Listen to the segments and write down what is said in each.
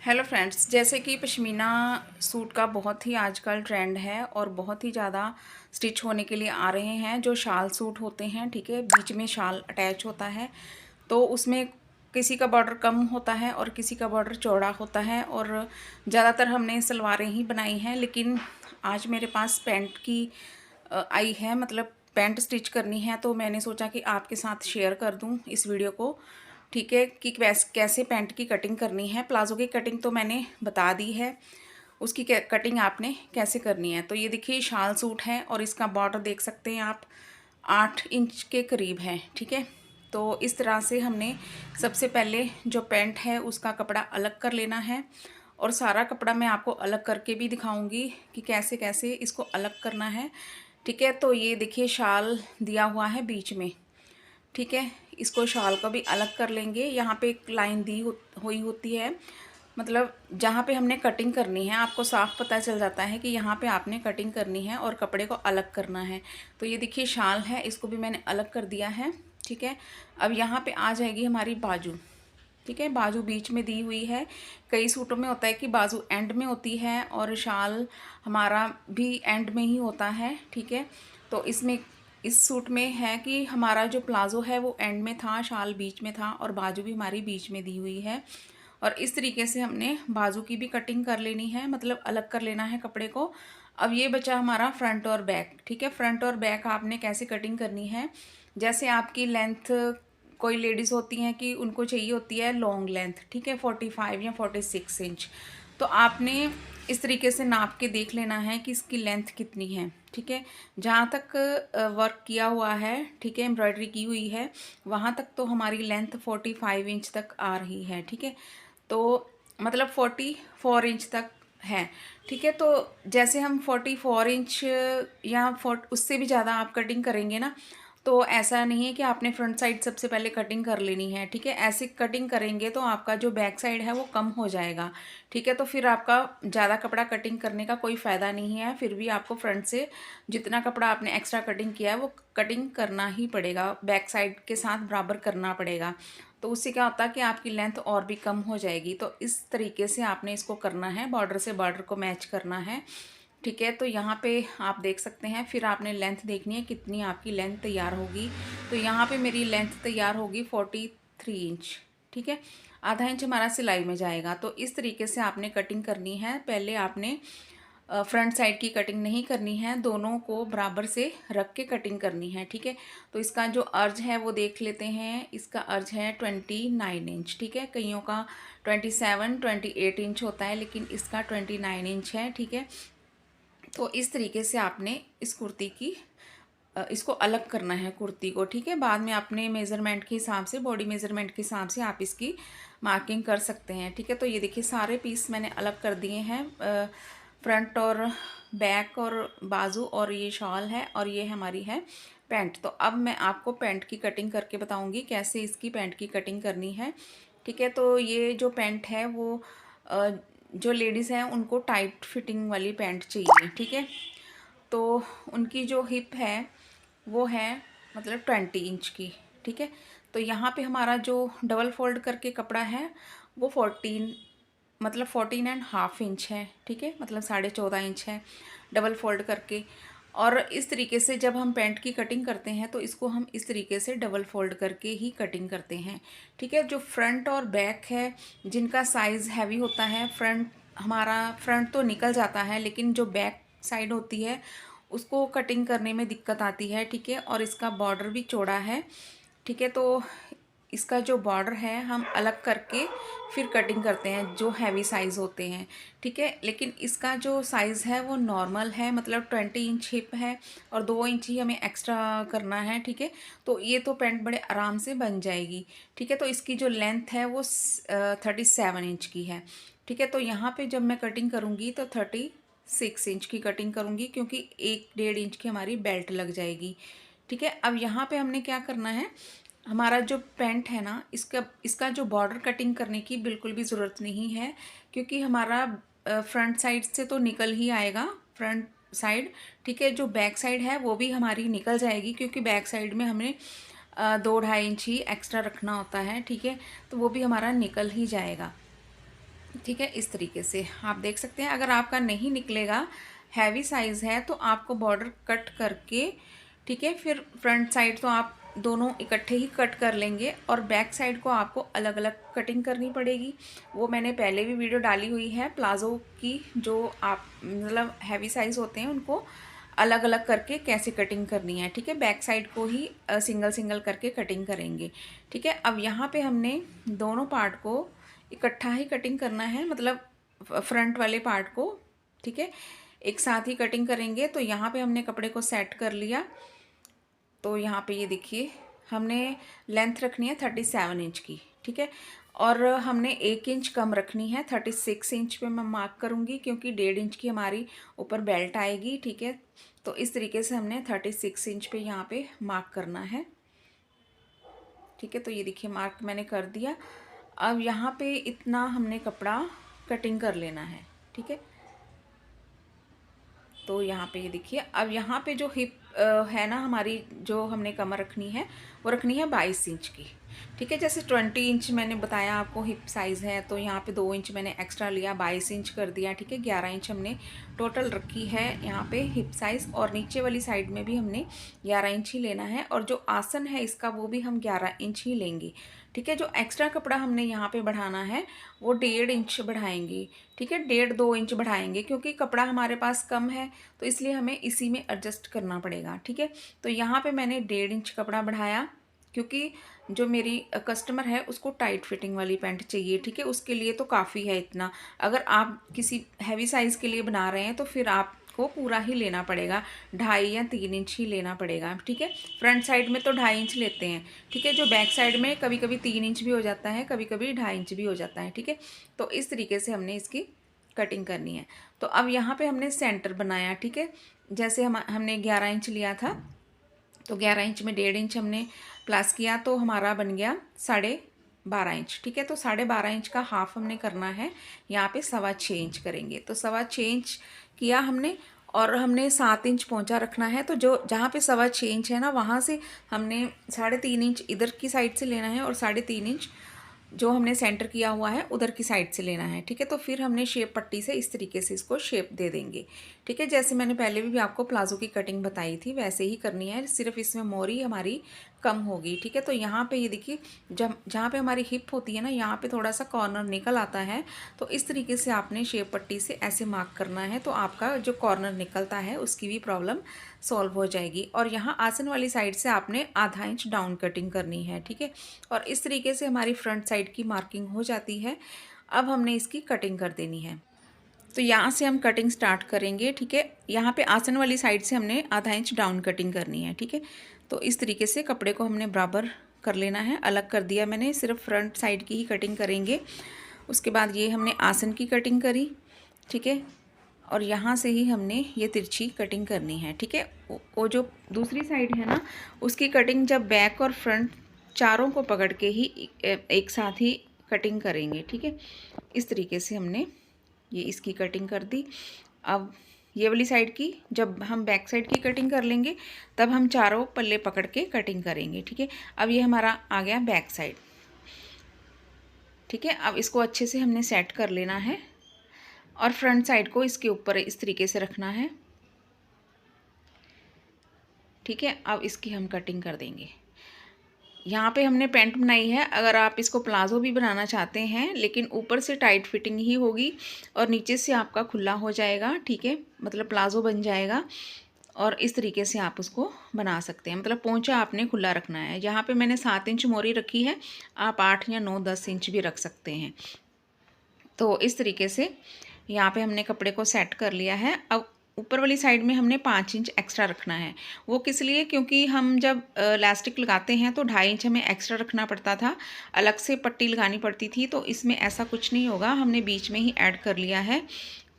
Hello friends, जैसे कि pashmina suit का बहुत ही आजकल ट्रेंड है और बहुत ही ज़्यादा स्टिच होने के लिए आ रहे हैं। जो शाल सूट होते हैं, ठीक है, बीच में शाल अटैच होता है, तो उसमें किसी का बॉर्डर कम होता है और किसी का बॉर्डर चौड़ा होता है। और ज़्यादातर हमने सलवारें ही बनाई हैं, लेकिन आज मेरे पास पैंट की आई है, मतलब पैंट स्टिच करनी है, तो मैंने सोचा कि आपके साथ शेयर कर दूं इस वीडियो को, ठीक है, कि कैसे पैंट की कटिंग करनी है। प्लाज़ो की कटिंग तो मैंने बता दी है, उसकी कटिंग आपने कैसे करनी है। तो ये देखिए शाल सूट है और इसका बॉर्डर देख सकते हैं आप, 8 इंच के करीब है, ठीक है। तो इस तरह से हमने सबसे पहले जो पैंट है उसका कपड़ा अलग कर लेना है, और सारा कपड़ा मैं आपको अलग करके भी दिखाऊंगी कि कैसे कैसे इसको अलग करना है, ठीक है। तो ये देखिए शाल दिया हुआ है बीच में, ठीक है। इसको शाल को भी अलग कर लेंगे। यहाँ पे एक लाइन दी हुई होती है, मतलब जहाँ पे हमने कटिंग करनी है, आपको साफ पता चल जाता है कि यहाँ पे आपने कटिंग करनी है और कपड़े को अलग करना है। तो ये देखिए शाल है, इसको भी मैंने अलग कर दिया है, ठीक है। अब यहाँ पे आ जाएगी हमारी बाजू, ठीक है। बाजू बीच में दी हुई है। कई सूटों में होता है कि बाजू एंड में होती है और शाल हमारा भी एंड में ही होता है, ठीक है। तो इसमें इस सूट में है कि हमारा जो प्लाज़ो है वो एंड में था, शाल बीच में था और बाजू भी हमारी बीच में दी हुई है। और इस तरीके से हमने बाजू की भी कटिंग कर लेनी है, मतलब अलग कर लेना है कपड़े को। अब ये बचा हमारा फ्रंट और बैक, ठीक है। फ्रंट और बैक आपने कैसे कटिंग करनी है, जैसे आपकी लेंथ, कोई लेडीज़ होती हैं कि उनको चाहिए होती है लॉन्ग लेंथ, ठीक है, 45 या 46 इंच। तो आपने इस तरीके से नाप के देख लेना है कि इसकी लेंथ कितनी है, ठीक है। जहाँ तक वर्क किया हुआ है, ठीक है, एम्ब्रॉयडरी की हुई है, वहाँ तक तो हमारी लेंथ 45 इंच तक आ रही है, ठीक है। तो मतलब 44 इंच तक है, ठीक है। तो जैसे हम 44 इंच या उससे भी ज़्यादा आप कटिंग करेंगे ना, तो ऐसा नहीं है कि आपने फ्रंट साइड सबसे पहले कटिंग कर लेनी है, ठीक है। ऐसे कटिंग करेंगे तो आपका जो बैक साइड है वो कम हो जाएगा, ठीक है। तो फिर आपका ज़्यादा कपड़ा कटिंग करने का कोई फ़ायदा नहीं है। फिर भी आपको फ्रंट से जितना कपड़ा आपने एक्स्ट्रा कटिंग किया है वो कटिंग करना ही पड़ेगा, बैक साइड के साथ बराबर करना पड़ेगा। तो उससे क्या होता है कि आपकी लेंथ और भी कम हो जाएगी। तो इस तरीके से आपने इसको करना है, बॉर्डर से बॉर्डर को मैच करना है, ठीक है। तो यहाँ पे आप देख सकते हैं, फिर आपने लेंथ देखनी है कितनी आपकी लेंथ तैयार होगी। तो यहाँ पे मेरी लेंथ तैयार होगी 43 इंच, ठीक है। आधा इंच हमारा सिलाई में जाएगा। तो इस तरीके से आपने कटिंग करनी है। पहले आपने फ्रंट साइड की कटिंग नहीं करनी है, दोनों को बराबर से रख के कटिंग करनी है, ठीक है। तो इसका जो अर्ज है वो देख लेते हैं। इसका अर्ज है 29 इंच, ठीक है। कईयों का 28 इंच होता है, लेकिन इसका 29 इंच है, ठीक है। तो इस तरीके से आपने इस कुर्ती की इसको अलग करना है कुर्ती को, ठीक है। बाद में अपने मेज़रमेंट के हिसाब से, बॉडी मेज़रमेंट के हिसाब से आप इसकी मार्किंग कर सकते हैं, ठीक है। तो ये देखिए सारे पीस मैंने अलग कर दिए हैं, फ्रंट और बैक और बाजू, और ये शॉल है और ये हमारी है पैंट। तो अब मैं आपको पैंट की कटिंग करके बताऊंगी कैसे इसकी पैंट की कटिंग करनी है, ठीक है। तो ये जो पैंट है वो जो लेडीज़ हैं उनको टाइट फिटिंग वाली पैंट चाहिए, ठीक है। तो उनकी जो हिप है वो है मतलब 20 इंच की, ठीक है। तो यहाँ पे हमारा जो डबल फोल्ड करके कपड़ा है वो 14, मतलब 14.5 इंच है, ठीक है, मतलब 14.5 इंच है डबल फोल्ड करके। और इस तरीके से जब हम पैंट की कटिंग करते हैं तो इसको हम इस तरीके से डबल फोल्ड करके ही कटिंग करते हैं, ठीक है। जो फ्रंट और बैक है, जिनका साइज़ हैवी होता है, फ्रंट तो निकल जाता है, लेकिन जो बैक साइड होती है उसको कटिंग करने में दिक्कत आती है, ठीक है। और इसका बॉर्डर भी चौड़ा है, ठीक है। तो इसका जो बॉर्डर है हम अलग करके फिर कटिंग करते हैं जो हैवी साइज़ होते हैं, ठीक है। लेकिन इसका जो साइज़ है वो नॉर्मल है, मतलब 20 इंच हिप है और 2 इंच ही हमें एक्स्ट्रा करना है, ठीक है। तो ये तो पैंट बड़े आराम से बन जाएगी, ठीक है। तो इसकी जो लेंथ है वो 37 इंच की है, ठीक है। तो यहाँ पे जब मैं कटिंग करूँगी तो 36 इंच की कटिंग करूँगी, क्योंकि 1-1.5 इंच की हमारी बेल्ट लग जाएगी, ठीक है। अब यहाँ पे हमने क्या करना है, हमारा जो पैंट है ना, इसका इसका जो बॉर्डर कटिंग करने की बिल्कुल भी ज़रूरत नहीं है, क्योंकि हमारा फ्रंट साइड से तो निकल ही आएगा फ्रंट साइड, ठीक है। जो बैक साइड है वो भी हमारी निकल जाएगी, क्योंकि बैक साइड में हमने 2-2.5 इंच ही एक्स्ट्रा रखना होता है, ठीक है। तो वो भी हमारा निकल ही जाएगा। ठीक है, इस तरीके से आप देख सकते हैं। अगर आपका नहीं निकलेगा, हैवी साइज़ है, तो आपको बॉर्डर कट करके, ठीक है, फिर फ्रंट साइड तो आप दोनों इकट्ठे ही कट कर लेंगे और बैक साइड को आपको अलग अलग कटिंग करनी पड़ेगी। वो मैंने पहले भी वीडियो डाली हुई है प्लाज़ो की, जो आप मतलब हैवी साइज़ होते हैं उनको अलग अलग करके कैसे कटिंग करनी है। ठीक है, बैक साइड को ही सिंगल सिंगल करके कटिंग करेंगे। ठीक है, अब यहाँ पे हमने दोनों पार्ट को इकट्ठा ही कटिंग करना है, मतलब फ्रंट वाले पार्ट को, ठीक है, एक साथ ही कटिंग करेंगे। तो यहाँ पे हमने कपड़े को सेट कर लिया। तो यहाँ पे ये देखिए, हमने लेंथ रखनी है 37 इंच की, ठीक है, और हमने 1 इंच कम रखनी है, 36 इंच पे मैं मार्क करूँगी, क्योंकि 1.5 इंच की हमारी ऊपर बेल्ट आएगी। ठीक है, तो इस तरीके से हमने 36 इंच पे यहाँ पे मार्क करना है। ठीक है, तो ये देखिए मार्क मैंने कर दिया। अब यहाँ पे इतना हमने कपड़ा कटिंग कर लेना है। ठीक है, तो यहाँ पे ये देखिए, अब यहाँ पे जो हिप है ना हमारी, जो हमने कमर रखनी है वो रखनी है 22 इंच की। ठीक है, जैसे 20 इंच मैंने बताया आपको हिप साइज़ है, तो यहाँ पे 2 इंच मैंने एक्स्ट्रा लिया, 22 इंच कर दिया। ठीक है, 11 इंच हमने टोटल रखी है यहाँ पे हिप साइज़, और नीचे वाली साइड में भी हमने 11 इंच ही लेना है, और जो आसन है इसका वो भी हम 11 इंच ही लेंगे। ठीक है, जो एक्स्ट्रा कपड़ा हमने यहाँ पे बढ़ाना है वो 1.5 इंच बढ़ाएंगे। ठीक है, 1.5-2 इंच बढ़ाएंगे, क्योंकि कपड़ा हमारे पास कम है, तो इसलिए हमें इसी में एडजस्ट करना पड़ेगा। ठीक है, तो यहाँ पे मैंने 1.5 इंच कपड़ा बढ़ाया, क्योंकि जो मेरी कस्टमर है उसको टाइट फिटिंग वाली पैंट चाहिए। ठीक है, उसके लिए तो काफ़ी है इतना। अगर आप किसी हैवी साइज़ के लिए बना रहे हैं तो फिर आपको पूरा ही लेना पड़ेगा, 2.5 या 3 इंच ही लेना पड़ेगा। ठीक है, फ्रंट साइड में तो 2.5 इंच लेते हैं। ठीक है, जो बैक साइड में कभी कभी 3 इंच भी हो जाता है, कभी कभी 2.5 इंच भी हो जाता है। ठीक है, तो इस तरीके से हमने इसकी कटिंग करनी है। तो अब यहाँ पे हमने सेंटर बनाया। ठीक है, जैसे हमने 11 इंच लिया था, तो 11 इंच में 1.5 इंच हमने प्लस किया, तो हमारा बन गया 12.5 इंच। ठीक है, तो 12.5 इंच का हाफ हमने करना है, यहाँ पे 6.25 इंच करेंगे। तो 6.25 इंच किया हमने, और हमने 7 इंच पहुँचा रखना है। तो जो जहाँ पे 6.25 इंच है ना, वहाँ से हमने 3.5 इंच इधर की साइड से लेना है, और 3.5 इंच जो हमने सेंटर किया हुआ है उधर की साइड से लेना है। ठीक है, तो फिर हमने शेप पट्टी से इस तरीके से इसको शेप दे देंगे। ठीक है, जैसे मैंने पहले भी आपको प्लाजो की कटिंग बताई थी वैसे ही करनी है, सिर्फ इसमें मोरी हमारी कम होगी। ठीक है, तो यहाँ पे ये देखिए, जब जहाँ पे हमारी हिप होती है ना, यहाँ पे थोड़ा सा कॉर्नर निकल आता है, तो इस तरीके से आपने शेप पट्टी से ऐसे मार्क करना है, तो आपका जो कॉर्नर निकलता है उसकी भी प्रॉब्लम सॉल्व हो जाएगी। और यहाँ आसन वाली साइड से आपने ½ इंच डाउन कटिंग करनी है। ठीक है, और इस तरीके से हमारी फ्रंट साइड की मार्किंग हो जाती है। अब हमने इसकी कटिंग कर देनी है, तो यहाँ से हम कटिंग स्टार्ट करेंगे। ठीक है, यहाँ पे आसन वाली साइड से हमने ½ इंच डाउन कटिंग करनी है। ठीक है, तो इस तरीके से कपड़े को हमने बराबर कर लेना है। अलग कर दिया मैंने, सिर्फ फ्रंट साइड की ही कटिंग करेंगे। उसके बाद ये हमने आसन की कटिंग करी। ठीक है, और यहाँ से ही हमने ये तिरछी कटिंग करनी है। ठीक है, वो जो दूसरी साइड है ना, उसकी कटिंग जब बैक और फ्रंट चारों को पकड़ के ही एक साथ ही कटिंग करेंगे। ठीक है, इस तरीके से हमने ये इसकी कटिंग कर दी। अब ये वाली साइड की जब हम बैक साइड की कटिंग कर लेंगे, तब हम चारों पल्ले पकड़ के कटिंग करेंगे। ठीक है, अब ये हमारा आ गया बैक साइड। ठीक है, अब इसको अच्छे से हमने सेट कर लेना है, और फ्रंट साइड को इसके ऊपर इस तरीके से रखना है। ठीक है, अब इसकी हम कटिंग कर देंगे। यहाँ पे हमने पैंट बनाई है, अगर आप इसको प्लाजो भी बनाना चाहते हैं, लेकिन ऊपर से टाइट फिटिंग ही होगी और नीचे से आपका खुला हो जाएगा। ठीक है, मतलब प्लाजो बन जाएगा, और इस तरीके से आप उसको बना सकते हैं। मतलब पोंचा आपने खुला रखना है। यहाँ पे मैंने 7 इंच मोरी रखी है, आप 8 या 9, 10 इंच भी रख सकते हैं। तो इस तरीके से यहाँ पे हमने कपड़े को सेट कर लिया है। अब ऊपर वाली साइड में हमने 5 इंच एक्स्ट्रा रखना है। वो किस लिए, क्योंकि हम जब इलास्टिक लगाते हैं तो 2.5 इंच हमें एक्स्ट्रा रखना पड़ता था, अलग से पट्टी लगानी पड़ती थी। तो इसमें ऐसा कुछ नहीं होगा, हमने बीच में ही ऐड कर लिया है।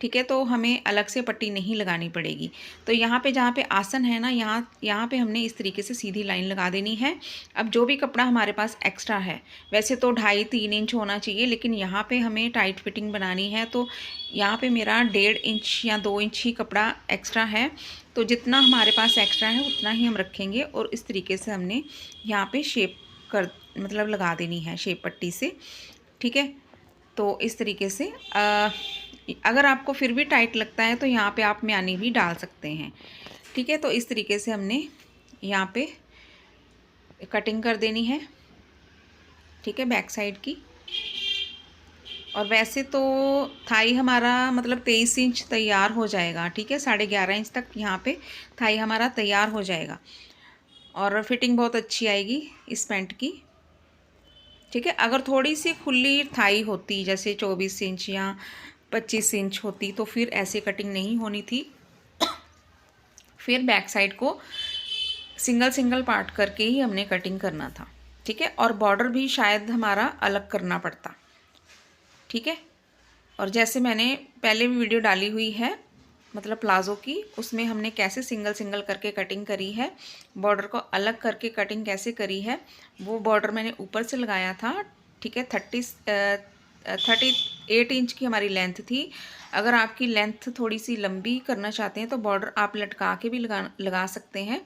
ठीक है, तो हमें अलग से पट्टी नहीं लगानी पड़ेगी। तो यहाँ पे जहाँ पे आसन है ना, यहाँ पे हमने इस तरीके से सीधी लाइन लगा देनी है। अब जो भी कपड़ा हमारे पास एक्स्ट्रा है, वैसे तो 2.5-3 इंच होना चाहिए, लेकिन यहाँ पे हमें टाइट फिटिंग बनानी है, तो यहाँ पे मेरा 1.5 इंच या 2 इंच ही कपड़ा एक्स्ट्रा है। तो जितना हमारे पास एक्स्ट्रा है उतना ही हम रखेंगे, और इस तरीके से हमने यहाँ पे शेप कर मतलब लगा देनी है शेप पट्टी से। ठीक है, तो इस तरीके से अगर आपको फिर भी टाइट लगता है तो यहाँ पे आप म्यानी भी डाल सकते हैं, ठीक है। तो इस तरीके से हमने यहाँ पे कटिंग कर देनी है, ठीक है, बैक साइड की। और वैसे तो थाई हमारा मतलब 23 इंच तैयार हो जाएगा, ठीक है, 11.5 इंच तक यहाँ पे थाई हमारा तैयार हो जाएगा और फिटिंग बहुत अच्छी आएगी इस पैंट की, ठीक है। अगर थोड़ी सी खुली थाई होती जैसे 24 इंच या 25 इंच होती तो फिर ऐसे कटिंग नहीं होनी थी, फिर बैक साइड को सिंगल सिंगल पार्ट करके ही हमने कटिंग करना था, ठीक है। और बॉर्डर भी शायद हमारा अलग करना पड़ता, ठीक है। और जैसे मैंने पहले भी वीडियो डाली हुई है मतलब प्लाज़ो की, उसमें हमने कैसे सिंगल सिंगल करके कटिंग करी है, बॉर्डर को अलग करके कटिंग कैसे करी है, वो बॉर्डर मैंने ऊपर से लगाया था, ठीक है। 38 इंच की हमारी लेंथ थी। अगर आपकी लेंथ थोड़ी सी लंबी करना चाहते हैं तो बॉर्डर आप लटका के भी लगा सकते हैं,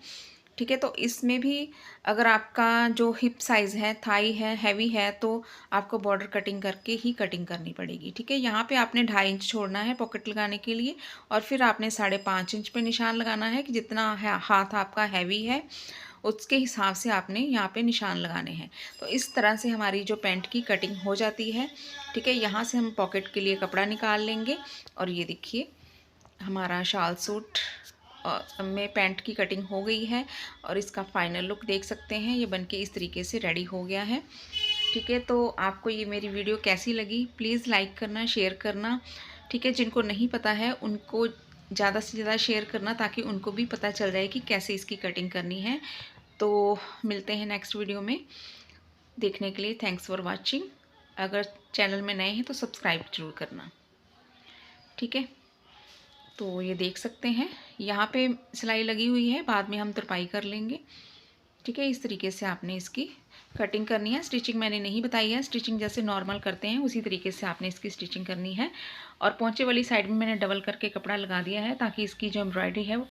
ठीक है। तो इसमें भी अगर आपका जो हिप साइज़ है, थाई है, हैवी है, तो आपको बॉर्डर कटिंग करके ही कटिंग करनी पड़ेगी, ठीक है। यहाँ पे आपने 2.5 इंच छोड़ना है पॉकेट लगाने के लिए और फिर आपने 5.5 इंच पे निशान लगाना है कि जितना हाथ आपका हैवी है उसके हिसाब से आपने यहाँ पे निशान लगाने हैं। तो इस तरह से हमारी जो पैंट की कटिंग हो जाती है, ठीक है। यहाँ से हम पॉकेट के लिए कपड़ा निकाल लेंगे और ये देखिए हमारा शाल सूट में पैंट की कटिंग हो गई है और इसका फाइनल लुक देख सकते हैं। ये बनके इस तरीके से रेडी हो गया है, ठीक है। तो आपको ये मेरी वीडियो कैसी लगी प्लीज़ लाइक करना, शेयर करना, ठीक है। जिनको नहीं पता है उनको ज़्यादा से ज़्यादा शेयर करना ताकि उनको भी पता चल जाए कि कैसे इसकी कटिंग करनी है। तो मिलते हैं नेक्स्ट वीडियो में। देखने के लिए थैंक्स फॉर वॉचिंग। अगर चैनल में नए हैं तो सब्सक्राइब जरूर करना, ठीक है। तो ये देख सकते हैं यहाँ पे सिलाई लगी हुई है, बाद में हम तुरपाई कर लेंगे, ठीक है। इस तरीके से आपने इसकी कटिंग करनी है। स्टिचिंग मैंने नहीं बताई है, स्टिचिंग जैसे नॉर्मल करते हैं उसी तरीके से आपने इसकी स्टिचिंग करनी है। और पोंचे वाली साइड में मैंने डबल करके कपड़ा लगा दिया है ताकि इसकी जो एम्ब्रॉयडरी है वो